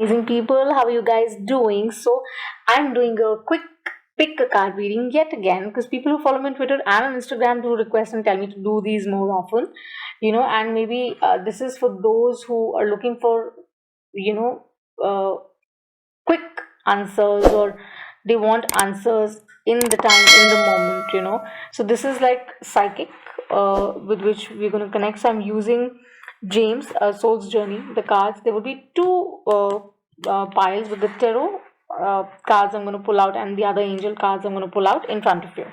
Amazing people, how are you guys doing? So, I'm doing a quick pick a card reading yet again because people who follow me on Twitter and on Instagram do request and tell me to do these more often, and maybe this is for those who are looking for, you know, quick answers or they want answers in the time, in the moment. So, this is like psychic with which we're going to connect. So, I'm using James, Soul's Journey, the cards. There will be two piles with the tarot cards I'm going to pull out and the other angel cards I'm going to pull out in front of you.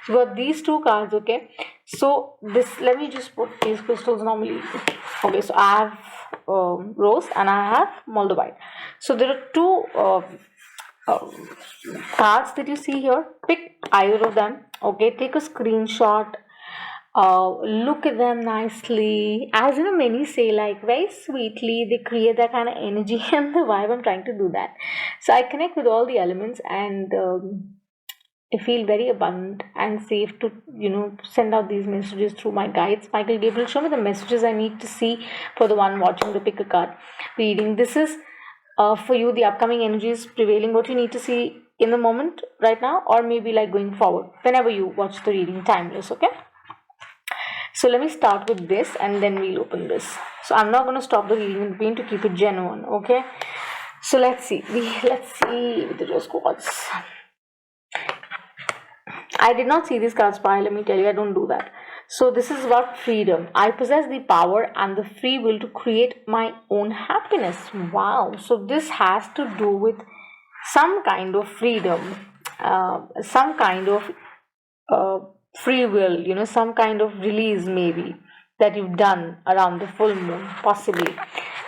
So, got these two cards, okay? So, let me just put these crystals normally. Okay, so I have rose and I have moldavite. So, there are two uh, cards that you see here. Pick either of them, okay? Take a screenshot, look at them nicely. As many say, like very sweetly, they create that kind of energy and the vibe. I'm trying to do that. So I connect with all the elements and I feel very abundant and safe to, send out these messages through my guides. Michael Gabriel, show me the messages I need to see for the one watching the pick a card reading. This is for you, the upcoming energies prevailing, what you need to see in the moment right now, or maybe like going forward, whenever you watch the reading, timeless, okay? So let me start with this and then we'll open this. So I'm not going to stop the reading in between to keep it genuine, okay? So let's see. Let's see with the rose quartz. I did not see these cards prior, let me tell you, I don't do that. So this is about freedom. I possess the power and the free will to create my own happiness. Wow. So this has to do with some kind of freedom, some kind of uh, free will, some kind of release maybe that you've done around the full moon, possibly.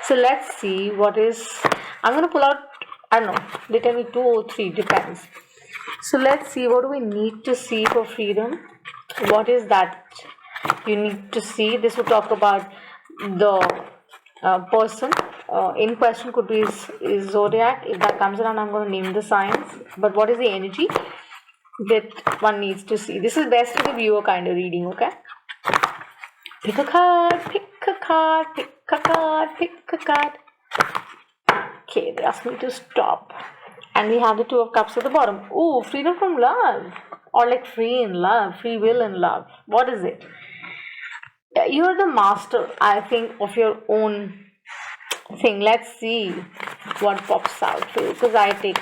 So let's see what is. I'm going to pull out, I don't know, they tell me two or three, depends. So let's see, what do we need to see for freedom? What is that you need to see? This will talk about the person in question, could be is zodiac. If that comes around, I'm going to name the signs. But what is the energy that one needs to see? This is best for the viewer kind of reading, okay? Pick a card, pick a card, pick a card, pick a card. Okay, they asked me to stop. And we have the Two of Cups at the bottom. Oh, freedom from love. Or like free in love, free will in love. What is it? You're the master, I think, of your own thing. Let's see what pops out for you. Because I take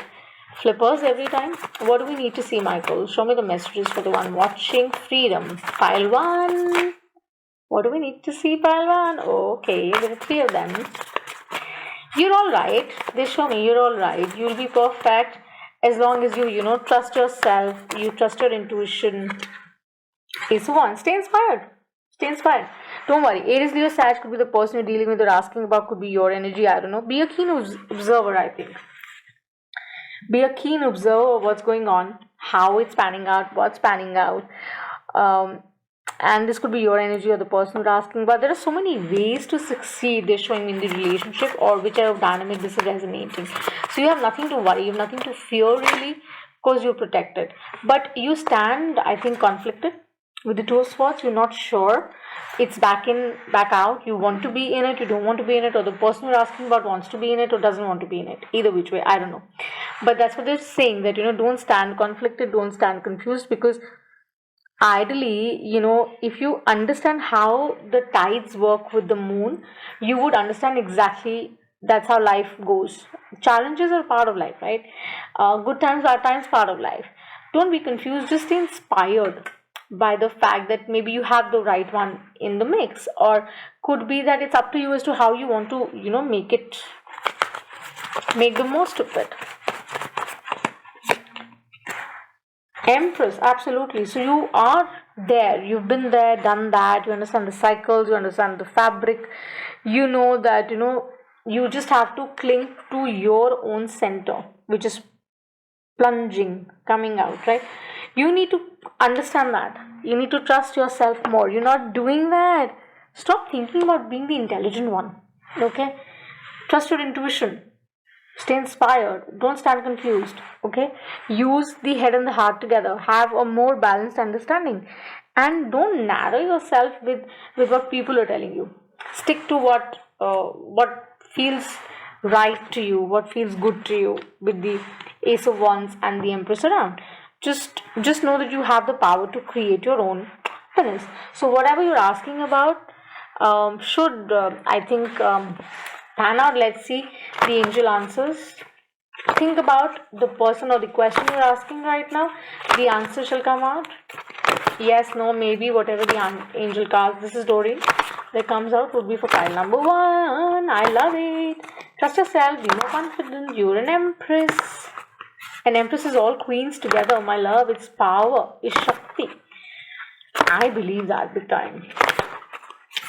flippers every time. What do we need to see, Michael? Show me the messages for the one watching. Freedom. Pile 1. What do we need to see, pile 1? Okay, there are 3 of them. You're alright. They show me you're alright. You'll be perfect as long as you trust yourself, you trust your intuition. Okay, so on. Stay inspired. Stay inspired. Don't worry. Aries, Leo, Sag could be the person you're dealing with or asking about, could be your energy. I don't know. Be a keen observer, I think. Be a keen observer of what's going on, how it's panning out, what's panning out. And this could be your energy or the person who's asking, but there are so many ways to succeed, they're showing in the relationship or whichever dynamic this is resonating. So you have nothing to worry, you have nothing to fear really, because you're protected. But you stand, I think, conflicted with the Two of Swords. You're not sure. It's back in, back out. You want to be in it, you don't want to be in it, or the person you're asking about wants to be in it or doesn't want to be in it. Either which way, I don't know. But that's what they're saying, that don't stand conflicted, don't stand confused, because ideally, if you understand how the tides work with the moon, you would understand exactly that's how life goes. Challenges are part of life, right? Good times, bad times, part of life. Don't be confused, just stay inspired by the fact that maybe you have the right one in the mix, or could be that it's up to you as to how you want to, make the most of it. Empress, absolutely. So you are there, you've been there, done that, you understand the cycles, you understand the fabric, you know that, you just have to cling to your own center, which is plunging, coming out, right? You need to understand that. You need to trust yourself more. You're not doing that. Stop thinking about being the intelligent one, okay? Trust your intuition. Stay inspired. Don't stand confused. Okay? Use the head and the heart together. Have a more balanced understanding. And don't narrow yourself with what people are telling you. Stick to what feels right to you, what feels good to you, with the Ace of Wands and the Empress around. Just know that you have the power to create your own happiness. So whatever you're asking about should I think pan out. Let's see the angel answers. Think about the person or the question you're asking right now. The answer shall come out. Yes, no, maybe, whatever the angel cards. This is Doreen. That comes out would be for pile number one. I love it. Trust yourself. Be more confident. You're an empress. An empress is all queens together. My love, it's power. It's Shakti. I believe that big time.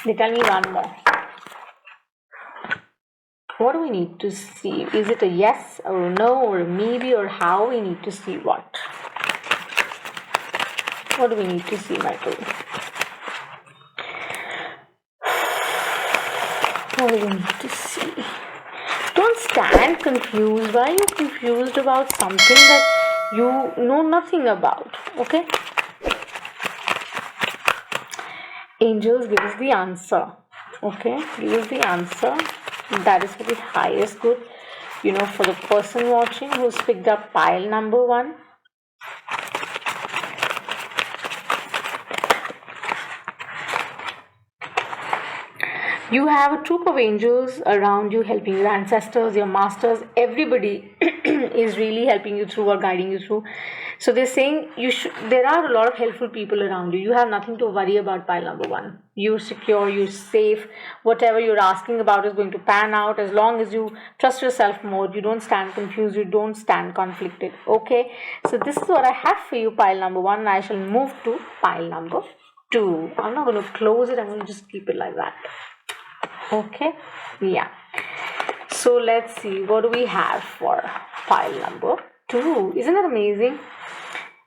They tell me one more. What do we need to see? Is it a yes or a no or a maybe, or how we need to see what? What do we need to see, Michael? What do we need to see? Don't stand confused. Why are you confused about something that you know nothing about? Okay? Angels, give us the answer. Okay? Give us the answer. That is for the highest good. You know, for the person watching who's picked up pile number one. You have a troop of angels around you helping your ancestors, your masters, everybody is really helping you through or guiding you through. So they're saying there are a lot of helpful people around you. You have nothing to worry about pile number one. You're secure, you're safe. Whatever you're asking about is going to pan out as long as you trust yourself more. You don't stand confused, you don't stand conflicted. Okay, so this is what I have for you, pile number one, and I shall move to pile number two. I'm not going to close it, I'm going to just keep it like that. Okay, yeah. So let's see, what do we have for pile number two? Isn't that amazing?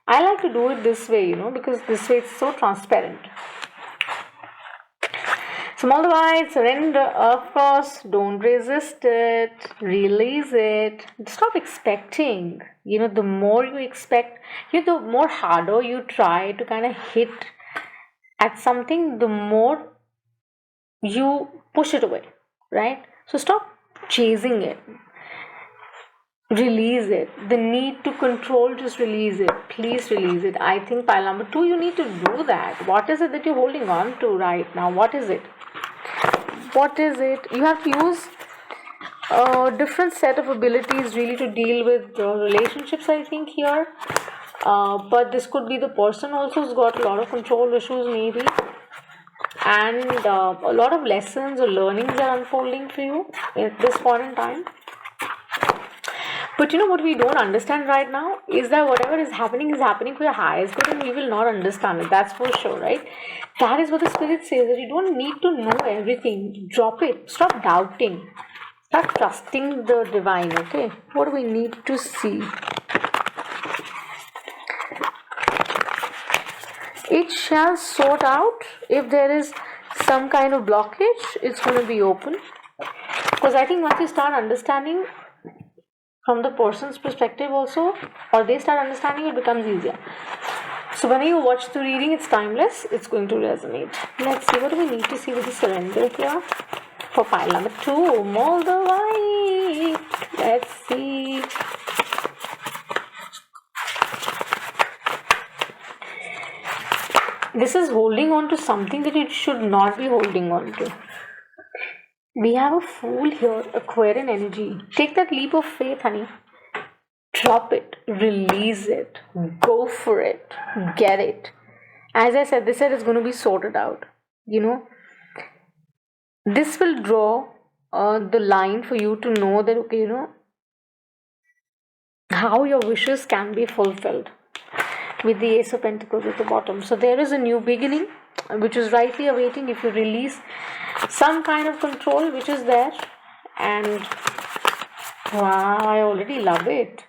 I like to do it this way, you know, because this way it's so transparent. Small divide, surrender, of course, don't resist it, release it, stop expecting. You know, the more you expect, the more harder you try to kind of hit at something, the more you push it away, right? So stop chasing it. Release it. The need to control, just release it. Please release it. I think pile number two, you need to do that. What is it that you're holding on to right now? What is it? What is it? You have to use a different set of abilities really to deal with relationships, I think, here. But this could be the person also who's got a lot of control issues, maybe. And a lot of lessons or learnings are unfolding for you at this point in time. But you know what we don't understand right now is that whatever is happening for your highest good, and we will not understand it. That's for sure, right? That is what the spirit says, that you don't need to know everything. Drop it. Stop doubting. Start trusting the divine, okay? What do we need to see? It shall sort out. If there is some kind of blockage, it's going to be open. Because I think once you start understanding from the person's perspective also, or they start understanding, it becomes easier. So when you watch the reading, it's timeless, it's going to resonate. Let's see, what do we need to see with the surrender here? For pile number two, Moldavite. Let's see. This is holding on to something that it should not be holding on to. We have a Fool here, Aquarian energy. Take that leap of faith, honey. Drop it, release it, go for it, get it. As I said, this set is going to be sorted out. You know, this will draw the line for you to know that, okay, you know, how your wishes can be fulfilled with the Ace of Pentacles at the bottom. So there is a new beginning which is rightly awaiting if you release some kind of control which is there. And wow, I already love it.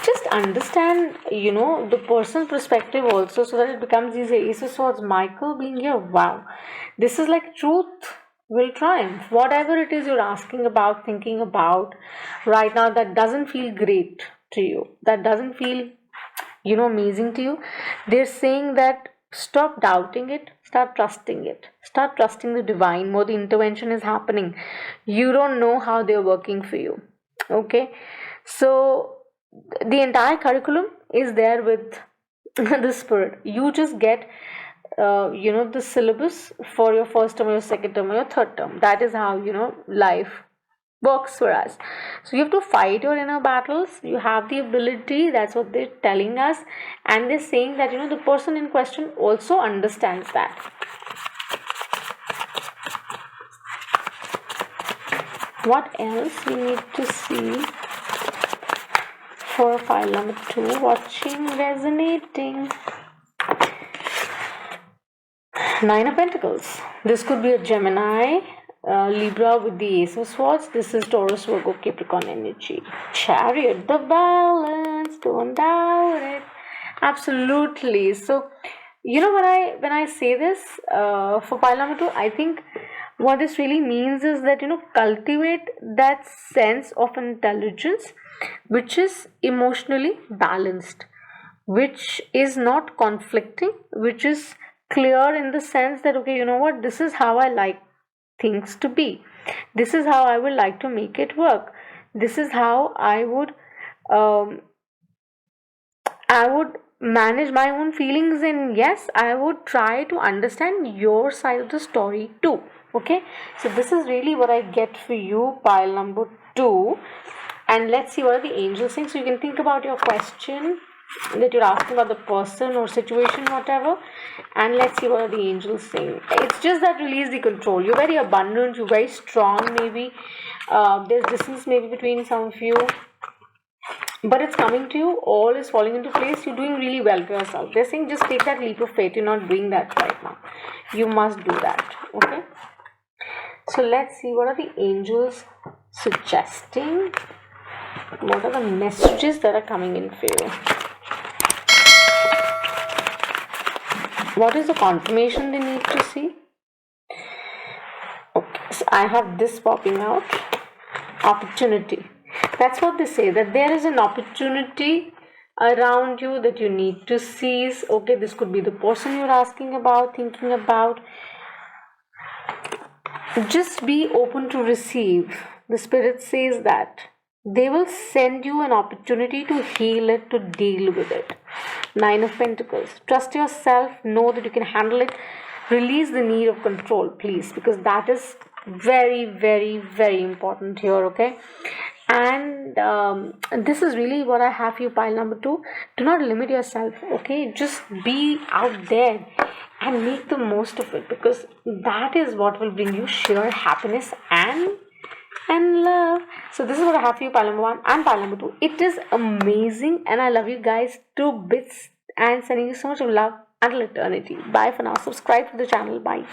Just understand, you know, the person's perspective also, so that it becomes easy. Ace of Swords, Michael being here, wow, this is like truth will triumph. Whatever it is you're asking about, thinking about right now that doesn't feel great to you, that doesn't feel, you know, amazing to you, they're saying that stop doubting it, Start trusting it. Start trusting the divine. More the intervention is happening. You don't know how they're working for you. Okay? So the entire curriculum is there with the spirit. You just get the syllabus for your first term, your second term, or your third term. That is how life works for us. So you have to fight your inner battles. You have the ability. That's what they're telling us, and they're saying that the person in question also understands that. What else we need to see for file number 2? Watching, resonating. Nine of Pentacles. This could be a Gemini, Libra with the Ace of Swords. This is Taurus, Virgo, Capricorn energy. Chariot, the balance. Don't doubt it. Absolutely. So, when I say this for pile number 2, I think what this really means is that cultivate that sense of intelligence, which is emotionally balanced, which is not conflicting, which is clear in the sense that okay, this is how I like things to be, this is how I would like to make it work, this is how I would manage my own feelings, and yes, I would try to understand your side of the story too. Okay, so this is really what I get for you, pile number 2. And let's see what are the angels saying. So you can think about your question that you're asking about the person or situation, whatever, and let's see what are the angels saying. It's just that release the control. You're very abundant, you're very strong. Maybe there's distance maybe between some of you, but it's coming to you. All is falling into place. You're doing really well for yourself. They're saying just take that leap of faith. You're not doing that right now. You must do that. Okay, so let's see what are the angels suggesting. What are the messages that are coming in for you? What is the confirmation they need to see? Okay, so I have this popping out. Opportunity. That's what they say, that there is an opportunity around you that you need to seize. Okay, this could be the person you're asking about, thinking about. Just be open to receive. The spirit says that they will send you an opportunity to heal it, to deal with it. Nine of Pentacles. Trust yourself. Know that you can handle it. Release the need of control, please, because that is very, very, very important here. Okay, and this is really what I have for you, pile number 2. Do not limit yourself. Okay, just be out there and make the most of it, because that is what will bring you sheer happiness and love. So this is what I have for you, pile number 1 and pile number 2. It is amazing, and I love you guys to bits, and sending you so much of love until eternity. Bye for now. Subscribe to the channel. Bye.